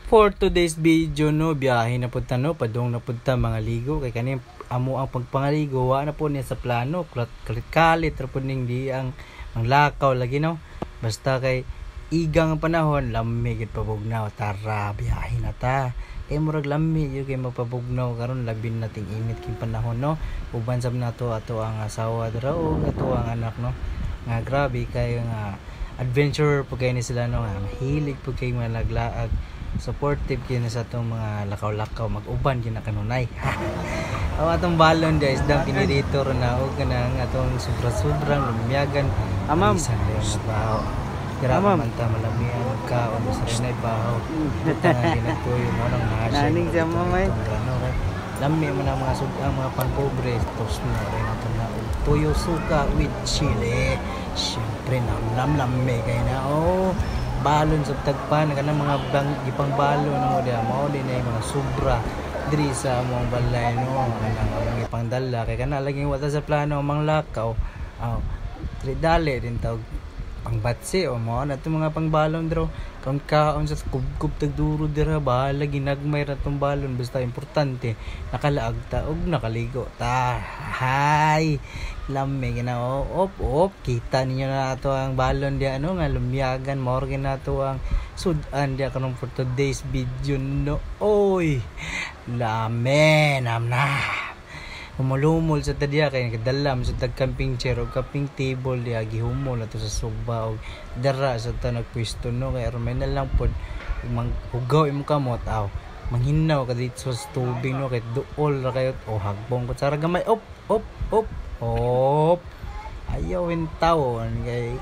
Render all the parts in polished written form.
For today's video no, biyahe na punta no, padong na punta mga ligo kay kani amo ang pagpangaligo wa na po niya sa plano, kalit-kalit ra po ning di ang lakaw lagi no. Basta kay igang ang panahon, lamig gid pabugnaw, tara biyahe na ta. Kay murag lamig yung kay mapabugnaw karon labin nating init king panahon no. Uban sab nato ato ang asawa dra o ato ang anak no. Nga grabe kay nga adventure po kayo ni sila no, nga mahilig po kayo malaglaag, supportive kayo na sa itong mga lakaw-lakaw, mag-uban yun na kanunay. Ang atong balon guys, dang piniritor na o ka na atong sobra-sobrang lumiyagan. Isan na yung mabaho. Grabe man ta malamihan ka o sa rin ay baho. Ito nga ginagtuyo mo ng nasa. Naning siya mamay. Lami mo na mga sugang, mga pangpobre. Tos na rin ito na tuyo suka with chili. Siyempre namnam-lami kayo na. Oh, balon sa tagpan ka ng mga ipang balon mo diya mo din ay mga sobra diri sa among balay no, mga ipang dala kay kana laging wata sa plano mang lakaw. Diri dali din tawag pangbatsi o mo na itong mga pangbalon dro kung kaon sa kubkub tagduro dira bahala ginagmay ra tong balon basta importante nakalaag ta og nakaligo ta. Hay lami gina op kita ninyo na ato ang balon dia ano nga lumiyagan morgan nato ang sudan dia kanong for today's video no. Oy lami namna humulumol sa tadya kay nagdalam sa tag camping chair o camping table dia gihumol ato sa suba og dara sa ta nagpwesto no kay aron na lang pod hugaw imong kamot manghinaw ka dito sa tubig no kay duol ra kayo o hagbong ko sa gamay op ayaw in tawon kay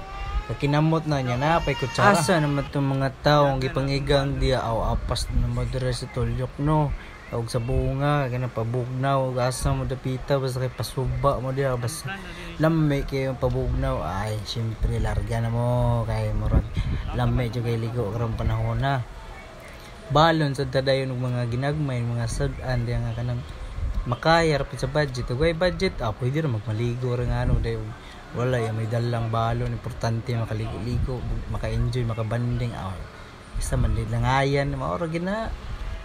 kinamot na niya na pay kutsara asa naman tong mga taong gipangigang dia apas na madre sa tulyok no og sa bunga kana pabugnaw asa mo dapita basta kay pasuba mo dia basta lami kay pabugnaw ay syempre larga na mo kay murag lami jud kay ligo karon panahon na balon sa tadayon og mga ginagmay mga sad-an dia nga kanang makaya ra sa budget ug budget pwede ra magmaligo ra nga ano day wala ya may dalang balon importante makaligo-ligo maka-enjoy makabanding isa man din langayan maoro gina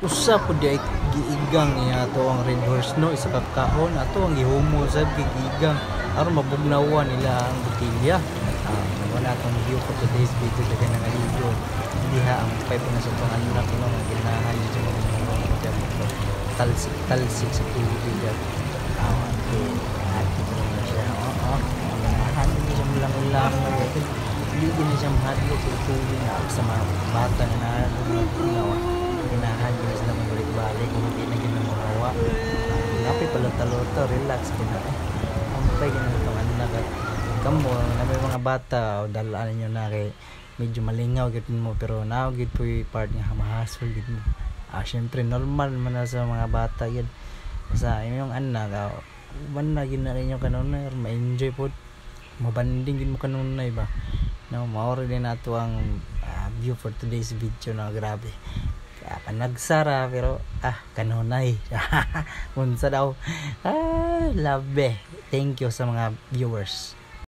usa po di giigang niya ato ang red horse no isa ka kahon ato ang gihumo sa giigang aron mabugnawan nila ang botilya. Wala tong view for today's video daga nang aligo diha ang pipe na sa tong anak no ginahan dito mga talsik sa tubig at ito na siya handi siya lang hindi na siya mahadlo sa tubig na sa mga bata na naroon ginahan yun sila magbalik-balik kung hindi na ginamahawa napay palota-lota relax kina ampay gina itong anak at kamo na may mga bata o dalaan nyo na kay medyo malingaw git mo pero naugit po yung part nga mahasol git mo syempre normal man na sa mga bata yan sa inyong anak man na ginarin nyo kanunay ma-enjoy po mabanding din mo kanunay ba no, maori din nato ang view for today's video na grabe panagsara pero kanunay unsa daw labe. Thank you sa mga viewers.